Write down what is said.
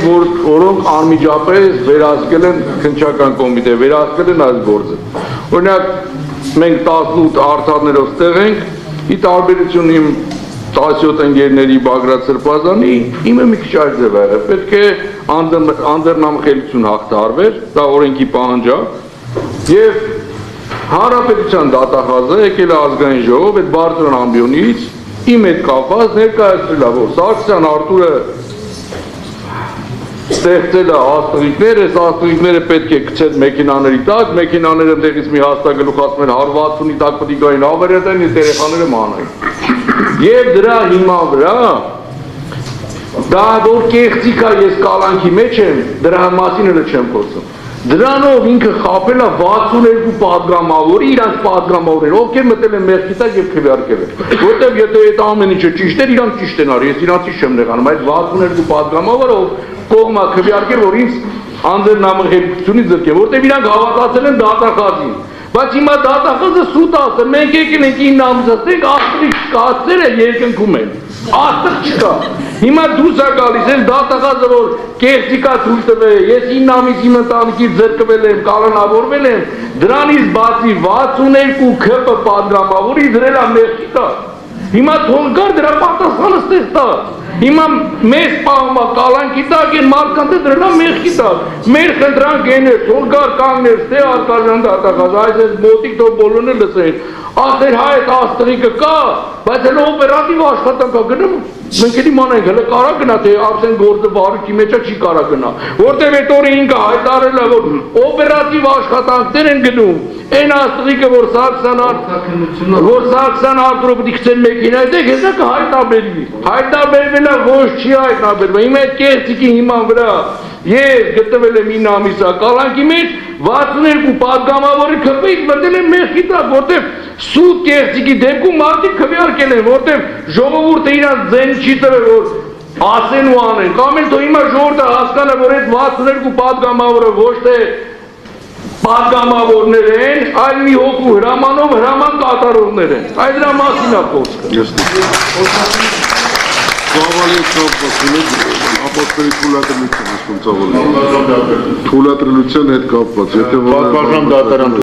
Որոնք անմիջապես վերահսկել են քննչական կոմիտե, վերահսկել են այս գործը։ Օրինակ, մենք 18 արտարներով ստեղ ենք, ի տարբերություն իմ 17 ընկերների Բագրատ Սրբազանի, իմը մի քիչ այլ ձև է, պետք է անդրնամխելություն հաղթարվեր, դա օրենքի պահանջ է, եւ Հանրապետության դատախազը եկել է ազգային ժողով այդ բարձր ամբիոնից իմ հետ կապված ներկայացրել է, որ Սարգսյան Արտուրը ստեղծել է հաստղիկներ, այս հաստղիկները պետք է գցել մեքենաների տակ, մեքենաները այնտեղից մի հաստագլուխ ասում են 160-ի տակ պետք է գային ավերետեն, իսկ երեխաները մանային։ Եվ դրա հիման վրա դա որ կեղծիկ է, ես կալանքի մեջ եմ, դրա մասին էլ չեմ խոսում։ Դրանով ինքը խաբել է 62 պատգամավորի, իրանց պատգամավորներ, ովքեր մտել են մեղքի տակ եւ քվեարկել են։ Որտեւ եթե այդ ամեն ինչը ճիշտ էր, իրանք ճիշտ են արել, ես իրանցից չեմ նեղանում, այդ 62 պատգամավորը կողմա քվեարկել, որ ինձ անձնամխելիքությունից զրկեն, որտեւ իրանք հավատացել են դատախազին։ Բայց հիմա դատախազը սուտ ասել, մենք եկել ենք իմ նամուսացնենք, աստղի կացերը երկնքում են, աստղ չկա։ Հիմա դուրս է գալիս, ես դատախազը, որ կեղծիկա թույլ տվել, ես 9 ամիս իմ ընտանիքից զրկվել եմ, կալանավորվել եմ, դրանից բացի 62 ՔՊ պատգամավորի դրել է մեղքի տակ։ Հիմա թող գար դրա պատասխանը ստեղ տա։ Հիմա մեզ պահում է կալանքի տակ են մարդկանց դրել է մեղքի տակ։ Մեր խնդրանք են է, թող գար կանգներ ստեղ արկաժան դատախազ, այս մոտիկ թող բոլորն էլ լսեն։ Ախր հայ այդ աստղիկը կա, բայց հələ օպերատիվ աշխատանք կա գնում։ Մենք էլ իմանանք, հələ կարա գնա, թե արդեն գործը վարույթի մեջ է, չի կարա գնա։ Որտեւ այդ օրը ինքը հայտարարել է, որ օպերատիվ աշխատանքներ են գնում։ Այն աստղիկը, որ Սարգսյան Արտուրը պետք է գցեն մեքենայի տակ, հեսա կհայտարարվի։ Հայտարարվել է, ոչ չի հայտարարվել։ Հիմա այդ կեղծիկի հիման վրա ես գտվել եմ 9 ամիսա կալանքի մեջ 62 պատգամավորի քվեից մտել են մեղքի տակ, որտեվ սուտ կեղծիկի դեպքում մարդիկ քվեարկել են, որտեվ ժողովուրդը իրանց ձեն չի տվել, որ ասեն ու անեն, կամ էլ թող հիմա ժողովուրդը հասկանա, որ այդ 62 պատգամավորը ոչ թե պատգամավորներ են, այլ մի հոգու հրամանով հրաման կատարողներ են։ Այդ դրա մասին է խոսքը։ Թույլատրելության հետ կապված, եթե